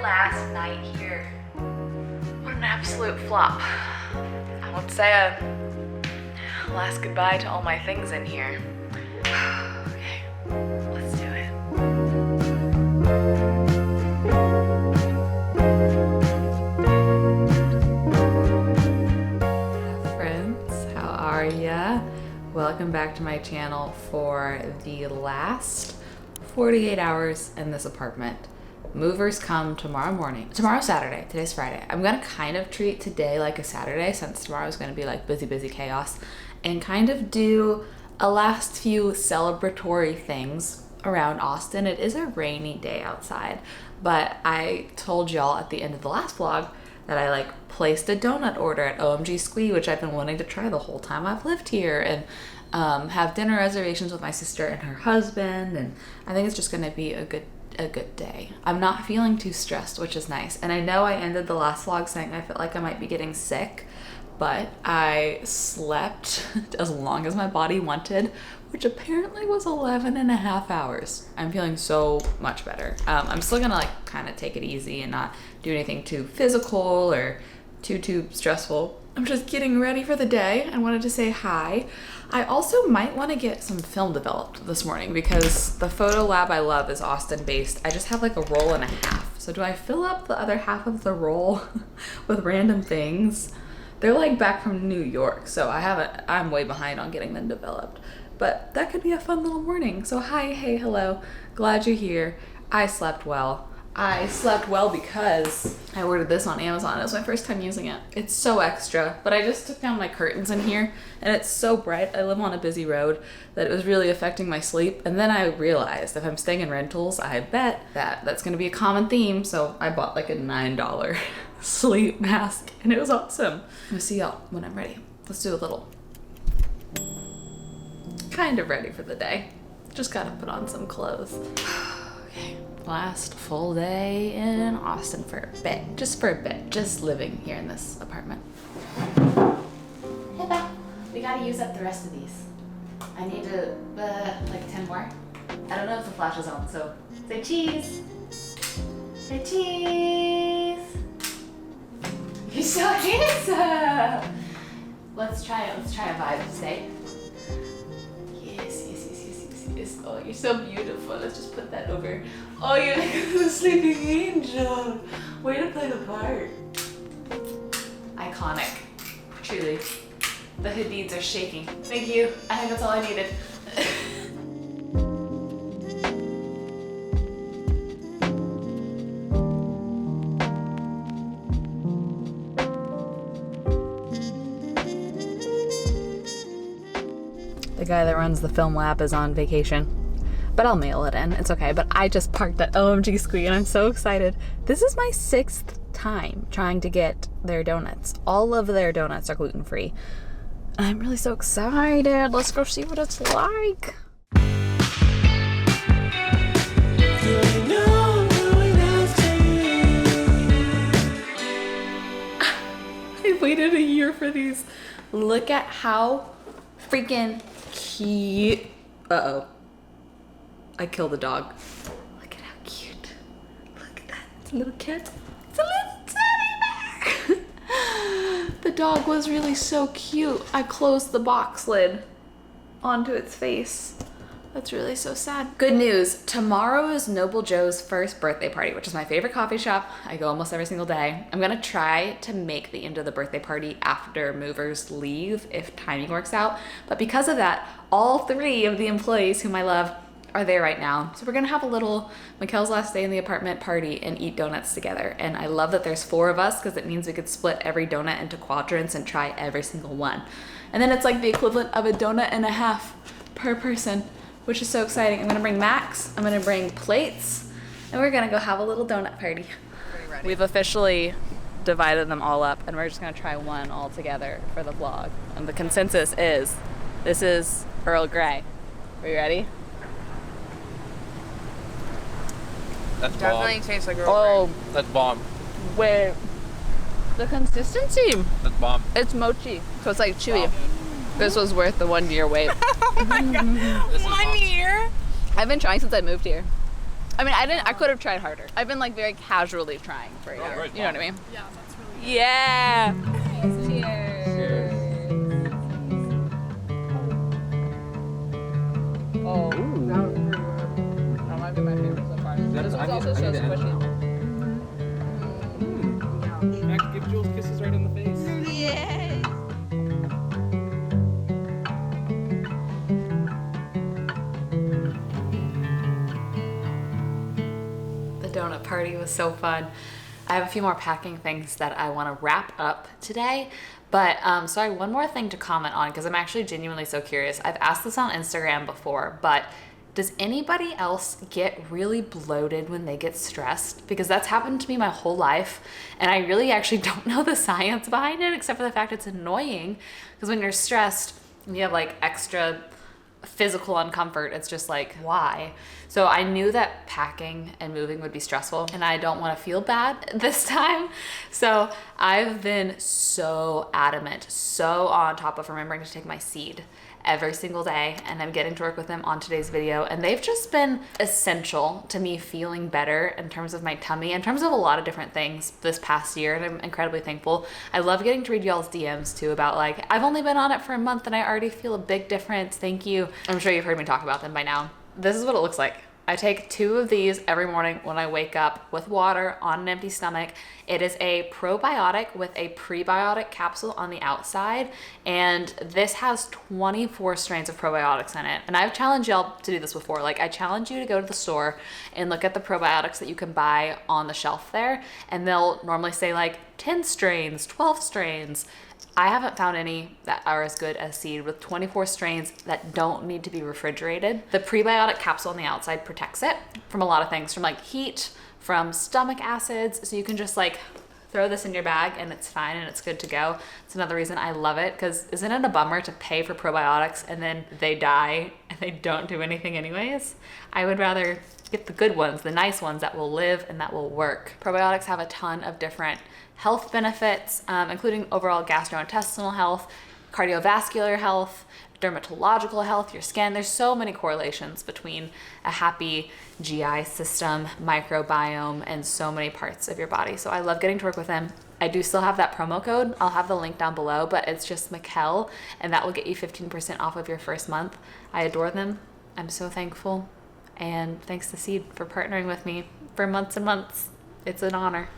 last night here. What an absolute flop. I won't say a last goodbye to all my things in here. Okay, let's do it. Friends, how are ya? Welcome back to my channel for the last 48 hours in this apartment. Movers come tomorrow morning. Tomorrow's Saturday, today's Friday. I'm gonna kind of treat today like a Saturday since tomorrow's gonna be like busy chaos, and kind of do a last few celebratory things around Austin. It is a rainy day outside, but I told y'all at the end of the last vlog that I placed a donut order at OMG Squee, which I've been wanting to try the whole time I've lived here, and have dinner reservations with my sister and her husband, and I think it's just gonna be a good day. I'm not feeling too stressed, which is nice. And I know I ended the last vlog saying I felt like I might be getting sick, but I slept as long as my body wanted, which apparently was 11 and a half hours. I'm feeling so much better. I'm still gonna kind of take it easy and not do anything too physical or too stressful. I'm just getting ready for the day. I wanted to say hi. I also might want to get some film developed this morning because the photo lab I love is Austin based. I just have a roll and a half. So do I fill up the other half of the roll with random things? They're back from New York, so I'm way behind on getting them developed. But that could be a fun little morning. So hi, hey, hello. Glad you're here. I slept well. I slept well because I ordered this on Amazon. It was my first time using it. It's so extra, but I just took down my curtains in here and it's so bright. I live on a busy road that it was really affecting my sleep. And then I realized if I'm staying in rentals, I bet that's gonna be a common theme. So I bought a $9 sleep mask and it was awesome. I'll see y'all when I'm ready. Let's do a little kind of ready for the day. Just gotta put on some clothes. Okay. Last full day in Austin for a bit, just living here in this apartment. Hey, Beth, we gotta use up the rest of these. I need to, 10 more. I don't know if the flash is on, so say cheese. Say cheese. You're so handsome. Let's try a vibe steak. Yes. Oh, you're so beautiful. Let's just put that over. Oh, you're like a sleeping angel. Way to play the part. Iconic. Truly. The Hadids are shaking. Thank you. I think that's all I needed. The guy that runs the film lab is on vacation, but I'll mail it in. It's okay. But I just parked at OMG Squee and I'm so excited. This is my 6th time trying to get their donuts. All of their donuts are gluten-free. I'm really so excited. Let's go see what it's like. I waited a year for these. Look at how freaking cute. Uh-oh. I killed the dog. Look at how cute. Look at that. It's a little cat. It's a little teddy bear. The dog was really so cute. I closed the box lid onto its face. That's really so sad. Good news. Tomorrow is Noble Joe's first birthday party, which is my favorite coffee shop. I go almost every single day. I'm gonna try to make the end of the birthday party after movers leave if timing works out. But because of that, all 3 of the employees whom I love are there right now. So we're gonna have a little Michel's last day in the apartment party and eat donuts together. And I love that there's 4 of us because it means we could split every donut into quadrants and try every single one. And then it's the equivalent of a donut and a half per person, which is so exciting. I'm gonna bring Max, I'm gonna bring plates, and we're gonna go have a little donut party. We've officially divided them all up and we're just gonna try one all together for the vlog. And the consensus is, this is Earl Grey. Are you ready? That's Definitely bomb. tastes like Earl Grey. That's bomb. Wait. The consistency. That's bomb. It's mochi, so it's chewy. Bomb. This was worth the 1 year wait. This is bomb. I've been trying since I moved here. I mean, I could have tried harder. I've been like very casually trying for a year. right, You know what I mean? Yeah, that's really good. Yeah. Cheers. Oh, that might be my favorite so far. This one's also so squishy. I can give Jules kisses right in the face. Yay! The donut party was so fun. I have a few more packing things that I want to wrap up today. But sorry, one more thing to comment on because I'm actually genuinely so curious. I've asked this on Instagram before, but does anybody else get really bloated when they get stressed? Because that's happened to me my whole life. And I really actually don't know the science behind it, except for the fact it's annoying. Because when you're stressed and you have like extra physical uncomfort, it's just like, why? So I knew that packing and moving would be stressful and I don't want to feel bad this time. So I've been so adamant, so on top of remembering to take my seed every single day, and I'm getting to work with them on today's video, and they've just been essential to me feeling better in terms of my tummy, in terms of a lot of different things this past year, and I'm incredibly thankful. I love getting to read y'all's DMs too about like, I've only been on it for a month and I already feel a big difference, thank you. I'm sure you've heard me talk about them by now. This is what it looks like. I take 2 of these every morning when I wake up with water on an empty stomach. It is a probiotic with a prebiotic capsule on the outside, and this has 24 strains of probiotics in it. And I've challenged y'all to do this before. Like, I challenge you to go to the store and look at the probiotics that you can buy on the shelf there, and they'll normally say like 10 strains, 12 strains. I haven't found any that are as good as Seed with 24 strains that don't need to be refrigerated. The prebiotic capsule on the outside protects it from a lot of things, from like heat, from stomach acids. So you can just like throw this in your bag and it's fine and it's good to go. It's another reason I love it, because isn't it a bummer to pay for probiotics and then they die and they don't do anything anyways? I would rather get the good ones, the nice ones that will live and that will work. Probiotics have a ton of different health benefits, including overall gastrointestinal health, cardiovascular health, dermatological health, your skin. There's so many correlations between a happy GI system, microbiome, and so many parts of your body. So I love getting to work with them. I do still have that promo code. I'll have the link down below, but it's just Michel, and that will get you 15% off of your first month. I adore them. I'm so thankful. And thanks to Seed for partnering with me for months and months. It's an honor.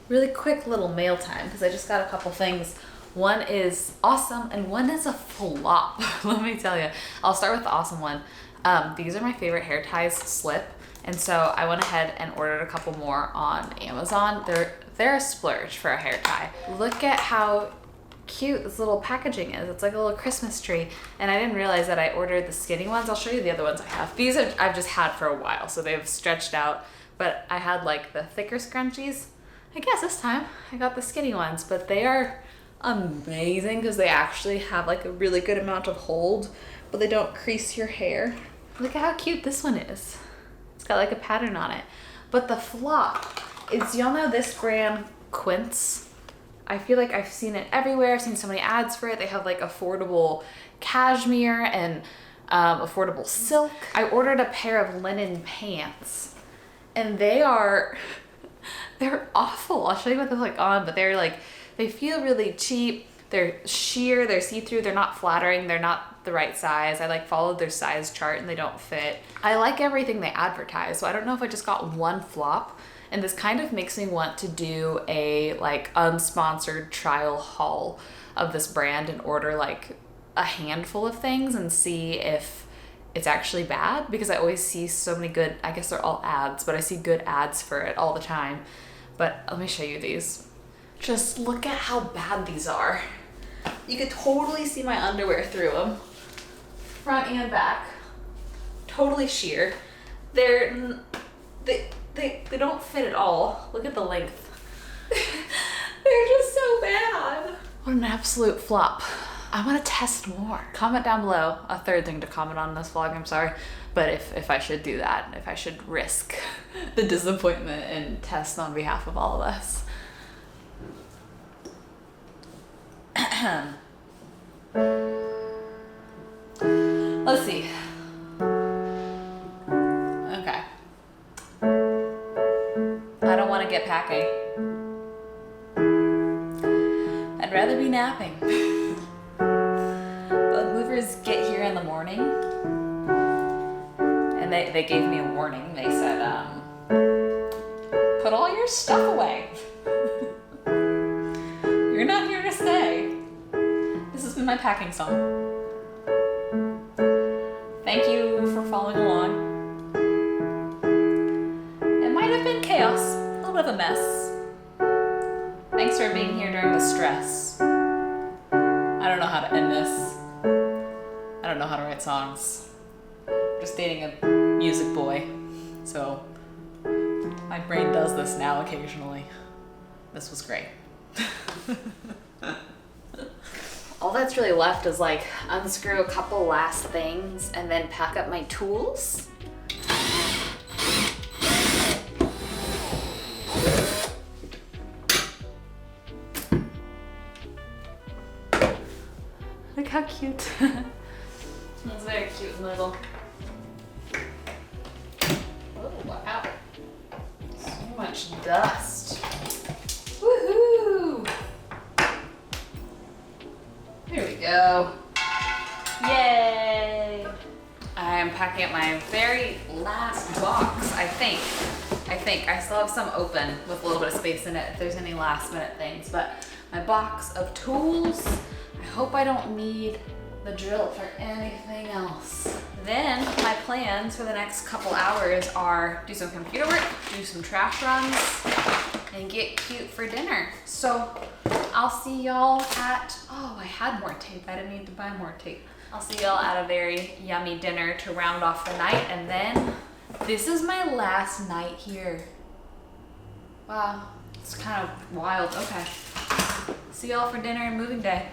Really quick little mail time, because I just got a couple things. One is awesome and one is a flop. Let me tell you. I'll start with the awesome one. These are my favorite hair ties slip, and so I went ahead and ordered a couple more on Amazon. They're a splurge for a hair tie. Look at how cute this little packaging is. It's like a little Christmas tree, and I didn't realize that I ordered the skinny ones. I'll show you the other ones I have. These I've just had for a while, so they've stretched out, but I had like the thicker scrunchies. I guess this time I got the skinny ones, but they are amazing because they actually have like a really good amount of hold, but they don't crease your hair. Look at how cute this one is. It's got like a pattern on it. But the flop is, y'all know this brand Quince? I feel like I've seen it everywhere. I've seen so many ads for it. They have like affordable cashmere and affordable silk. I ordered a pair of linen pants, and they're awful. I'll show you what they look on, but they feel really cheap. They're sheer, they're see-through, they're not flattering, they're not the right size. I like followed their size chart and they don't fit. I like everything they advertise, so I don't know if I just got one flop, and this kind of makes me want to do a like unsponsored trial haul of this brand and order like a handful of things and see if it's actually bad, because I always see so many good, I guess they're all ads, but I see good ads for it all the time. But let me show you these. Just look at how bad these are. You could totally see my underwear through them. Front and back. Totally sheer. They don't fit at all. Look at the length. They're just so bad. What an absolute flop. I want to test more. Comment down below a third thing to comment on this vlog, I'm sorry. But if I should do that, if I should risk the disappointment and test on behalf of all of us. Let's see. Okay. I don't want to get packing. I'd rather be napping. But movers get here in the morning, and they gave me a warning. They said, put all your stuff away. You're not here to stay. This has been my packing song. Thank you for following along. It might have been chaos, a little bit of a mess. Thanks for being here during the stress. I don't know how to end this. I don't know how to write songs. I'm just dating a music boy, so my brain does this now occasionally. This was great. All that's really left is like unscrew a couple last things and then pack up my tools. Look how cute. That's very cute and little. Oh, wow. So much dust. Woohoo! Here we go. Yay! I am packing up my very last box, I think. I still have some open with a little bit of space in it if there's any last minute things, but my box of tools, I hope I don't need the drill for anything else. Then my plans for the next couple hours are do some computer work, do some trash runs, and get cute for dinner. So I'll see y'all at, oh, I had more tape. I didn't need to buy more tape. I'll see y'all at a very yummy dinner to round off the night. And then this is my last night here. Wow, it's kind of wild. Okay. See y'all for dinner and moving day.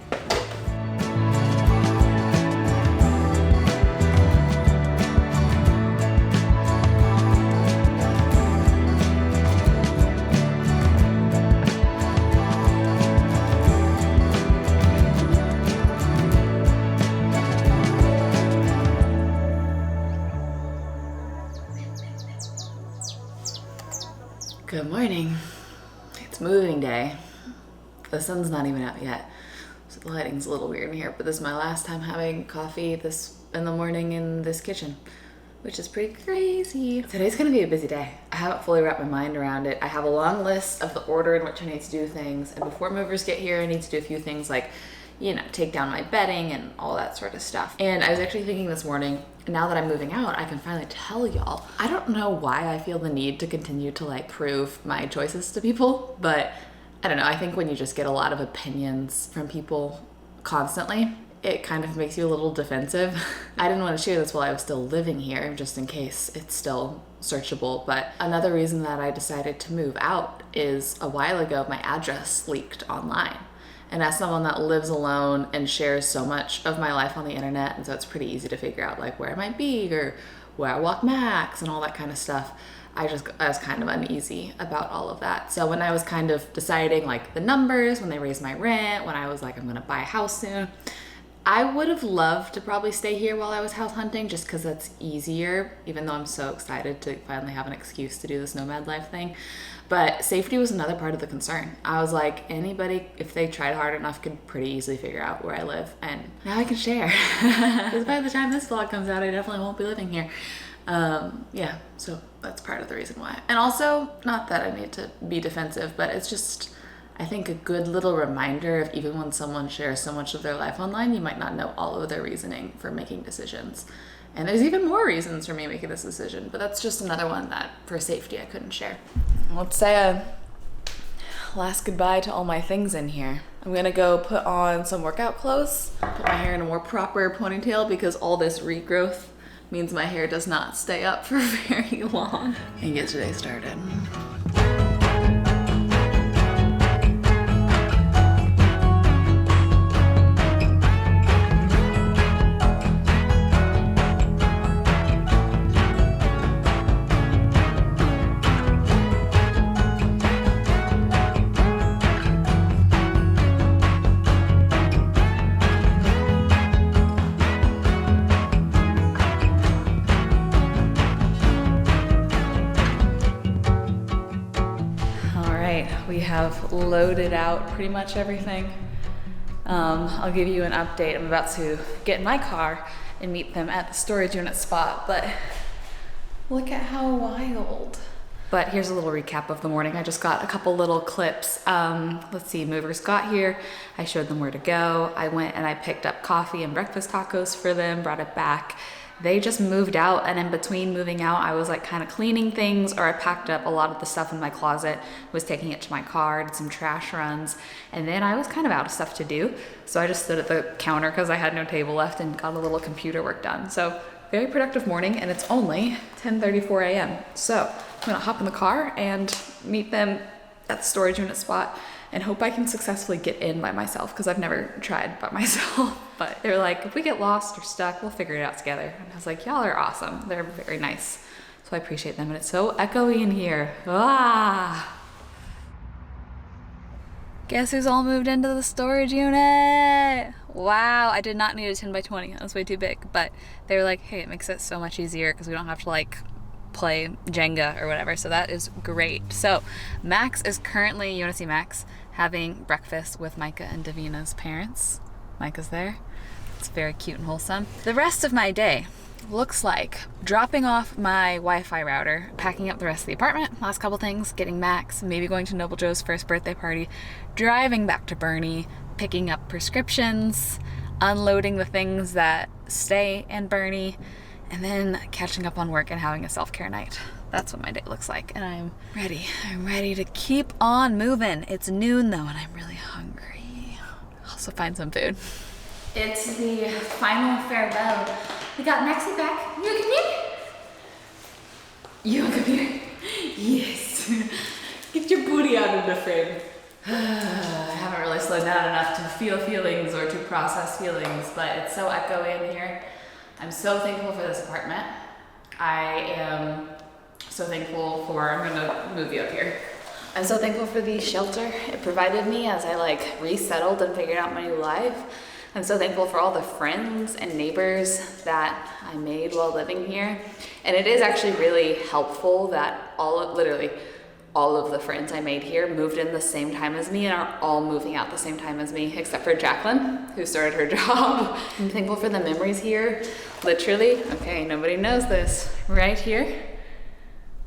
Good morning. It's moving day. The sun's not even out yet, so the lighting's a little weird in here, but this is my last time having coffee this in the morning in this kitchen, which is pretty crazy. Today's gonna be a busy day. I haven't fully wrapped my mind around it. I have a long list of the order in which I need to do things, and before movers get here, I need to do a few things like, you know, take down my bedding and all that sort of stuff. And I was actually thinking this morning, now that I'm moving out, I can finally tell y'all. I don't know why I feel the need to continue to like prove my choices to people, but I don't know. I think when you just get a lot of opinions from people constantly, it kind of makes you a little defensive. I didn't want to share this while I was still living here, just in case it's still searchable. But another reason that I decided to move out is a while ago, my address leaked online. And as someone that lives alone and shares so much of my life on the internet, and so it's pretty easy to figure out like where I might be or where I walk max and all that kind of stuff, I was kind of uneasy about all of that. So when I was kind of deciding like the numbers, when they raised my rent, when I was like, I'm gonna buy a house soon, I would have loved to probably stay here while I was house hunting just because that's easier, even though I'm so excited to finally have an excuse to do this nomad life thing. But safety was another part of the concern. I was like, anybody, if they tried hard enough, could pretty easily figure out where I live. And now I can share. Because by the time this vlog comes out, I definitely won't be living here. Yeah, so that's part of the reason why. And also, not that I need to be defensive, but it's just, I think a good little reminder of even when someone shares so much of their life online, you might not know all of their reasoning for making decisions. And there's even more reasons for me making this decision, but that's just another one that for safety I couldn't share. Let's say a last goodbye to all my things in here. I'm gonna go put on some workout clothes, put my hair in a more proper ponytail because all this regrowth means my hair does not stay up for very long, and get today started. right, we have loaded out pretty much everything. I'll give you an update. I'm about to get in my car and meet them at the storage unit spot, but look at how wild. But here's a little recap of the morning. I just got a couple little clips. Let's see, movers got here. I showed them where to go. I went and I picked up coffee and breakfast tacos for them, brought it back. They just moved out, and in between moving out, I was like kind of cleaning things, or I packed up a lot of the stuff in my closet, was taking it to my car, did some trash runs, and then I was kind of out of stuff to do. So I just stood at the counter because I had no table left and got a little computer work done. So very productive morning, and it's only 10:34 a.m. So I'm gonna hop in the car and meet them at the storage unit spot and hope I can successfully get in by myself, because I've never tried by myself. But they were like, if we get lost or stuck, we'll figure it out together. And I was like, y'all are awesome. They're very nice. So I appreciate them. And it's so echoey in here. Ah! Guess who's all moved into the storage unit? Wow, I did not need a 10 by 20. That was way too big. But they were like, hey, it makes it so much easier because we don't have to like play Jenga or whatever. So that is great. So Max is currently, you want to see Max, having breakfast with Micah and Davina's parents. Micah's there. It's very cute and wholesome. The rest of my day looks like dropping off my Wi-Fi router, packing up the rest of the apartment, last couple things, getting Max, maybe going to Noble Joe's first birthday party, driving back to Boerne, picking up prescriptions, unloading the things that stay in Boerne, and then catching up on work and having a self-care night. That's what my day looks like, and I'm ready. I'm ready to keep on moving. It's noon though, and I'm really hungry. I'll also find some food. It's the final farewell. We got Maxie back. You come here? You come here? Yes. Get your booty out of the frame. I haven't really slowed down enough to feel feelings or to process feelings, but it's so echoey in here. I'm so thankful for this apartment. I am so thankful for, I'm gonna move you up here. I'm so thankful for the shelter it provided me as I like resettled and figured out my new life. I'm so thankful for all the friends and neighbors that I made while living here. And it is actually really helpful that literally all of the friends I made here moved in the same time as me and are all moving out the same time as me, except for Jacqueline, who started her job. I'm thankful for the memories here. Literally, okay, nobody knows this, right here.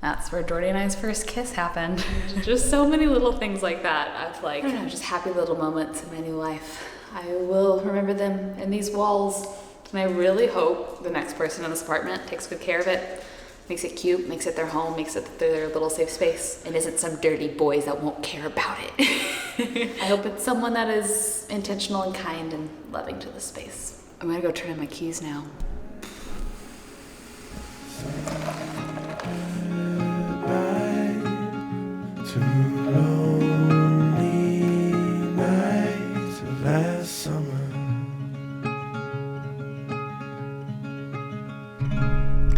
That's where Jordy and I's first kiss happened. Just so many little things like that. Of like, just happy little moments in my new life. I will remember them in these walls. And I really hope the next person in this apartment takes good care of it, makes it cute, makes it their home, makes it their little safe space, and isn't some dirty boys that won't care about it. I hope it's someone that is intentional and kind and loving to the space. I'm gonna go turn in my keys now. Two lonely nights of last summer.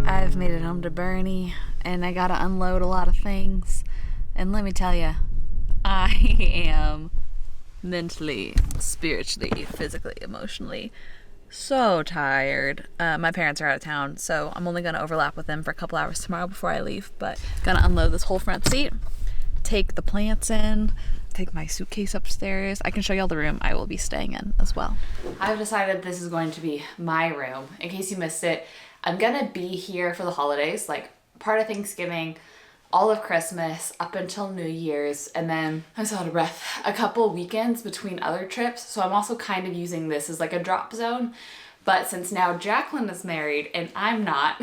I've made it home to Boerne, and I gotta unload a lot of things. And let me tell you, I am mentally, spiritually, physically, emotionally so tired. My parents are out of town, so I'm only gonna overlap with them for a couple hours tomorrow before I leave, but gonna unload this whole front seat, take the plants in, take my suitcase upstairs. I can show you all the room I will be staying in as well. I've decided this is going to be my room. In case you missed it, I'm gonna be here for the holidays, like part of Thanksgiving, all of Christmas, up until New Year's, and then I'm so out of breath, a couple weekends between other trips. So I'm also kind of using this as like a drop zone. But since now Jacqueline is married and I'm not,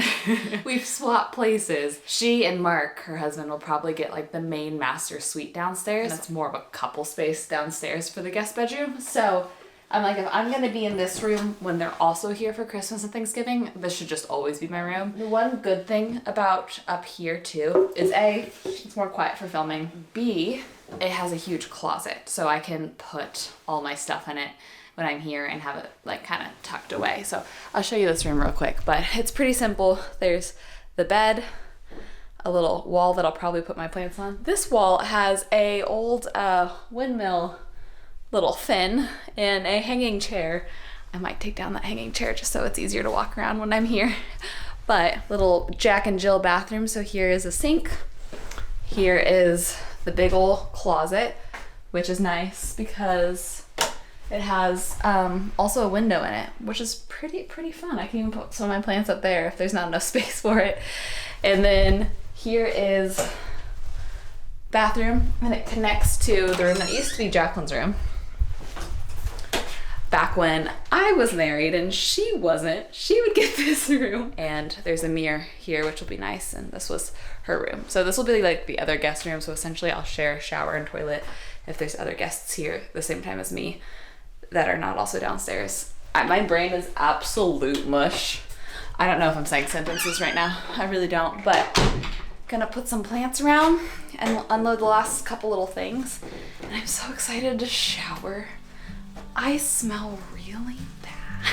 we've swapped places. She and Mark, her husband, will probably get like the main master suite downstairs. And it's more of a couple space downstairs for the guest bedroom. So I'm like, if I'm gonna be in this room when they're also here for Christmas and Thanksgiving, this should just always be my room. The one good thing about up here too is A, it's more quiet for filming. B, it has a huge closet, so I can put all my stuff in it when I'm here and have it like kind of tucked away. So I'll show you this room real quick, but it's pretty simple. There's the bed, a little wall that I'll probably put my plants on. This wall has a old windmill little fin and a hanging chair. I might take down that hanging chair just so it's easier to walk around when I'm here. But little Jack and Jill bathroom. So here is a sink. Here is the big ol' closet, which is nice because it has also a window in it, which is pretty fun. I can even put some of my plants up there if there's not enough space for it. And then here is bathroom, and it connects to the room that used to be Jacqueline's room. Back when I was married and she wasn't, she would get this room. And there's a mirror here, which will be nice. And this was her room. So this will be like the other guest room. So essentially I'll share a shower and toilet if there's other guests here the same time as me that are not also downstairs. My brain is absolute mush. I don't know if I'm saying sentences right now. I really don't, but gonna put some plants around and unload the last couple little things. And I'm so excited to shower. I smell really bad.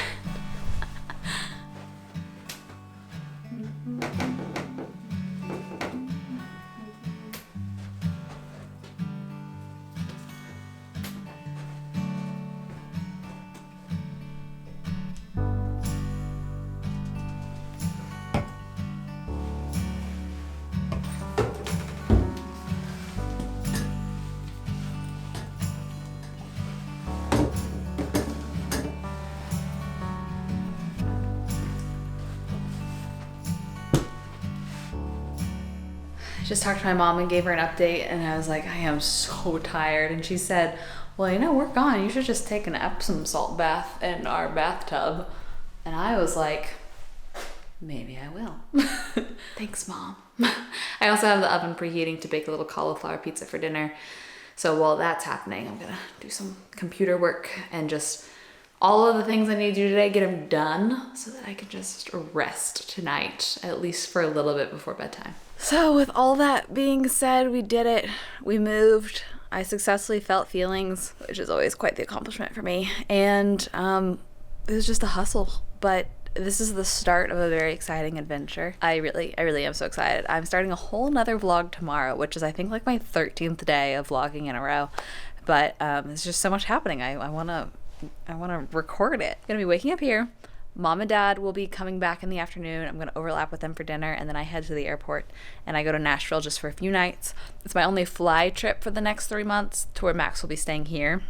Just talked to my mom and gave her an update, and I was like, I am so tired. And she said, well, you know, we're gone. You should just take an Epsom salt bath in our bathtub. And I was like, maybe I will. Thanks, Mom. I also have the oven preheating to bake a little cauliflower pizza for dinner. So while that's happening, I'm gonna do some computer work and just all of the things I need to do today, get them done so that I can just rest tonight, at least for a little bit before bedtime. So with all that being said, we did it. We moved. I successfully felt feelings, which is always quite the accomplishment for me. And it was just a hustle, but this is the start of a very exciting adventure. I really am so excited. I'm starting a whole nother vlog tomorrow, which is I think like my 13th day of vlogging in a row. But there's just so much happening. I wanna record it. I'm gonna be waking up here. Mom and Dad will be coming back in the afternoon. I'm gonna overlap with them for dinner, and then I head to the airport and I go to Nashville just for a few nights. It's my only fly trip for the next 3 months to where Max will be staying here.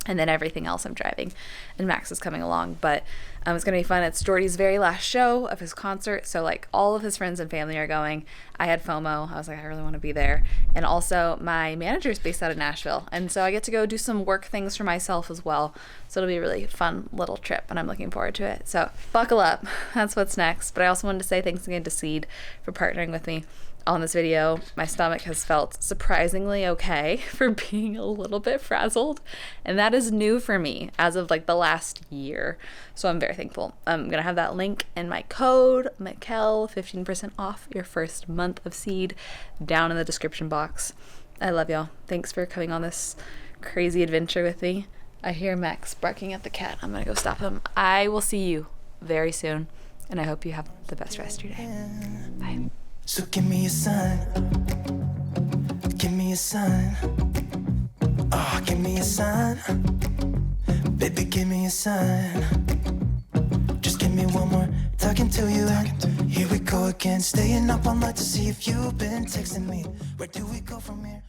And then everything else I'm driving, and Max is coming along. But it's gonna be fun. It's Jordy's very last show of his concert, so like all of his friends and family are going. I had FOMO. I was like, I really want to be there. And also my manager's based out of Nashville, and so I get to go do some work things for myself as well. So it'll be a really fun little trip, and I'm looking forward to it. So buckle up. That's what's next. But I also wanted to say thanks again to Seed for partnering with me on this video. My stomach has felt surprisingly okay for being a little bit frazzled, and that is new for me as of like the last year, so I'm very thankful. I'm gonna have that link in my code Michel, 15% off your first month of Seed, down in the description box. I love y'all. Thanks for coming on this crazy adventure with me. I hear Max barking at the cat. I'm gonna go stop him. I will see you very soon, and I hope you have the best rest of your day. Bye. So give me a sign. Give me a sign. Oh, give me a sign. Baby, give me a sign. Just give me one more talking to you. Here we go again, staying up all night to see if you've been texting me. Where do we go from here?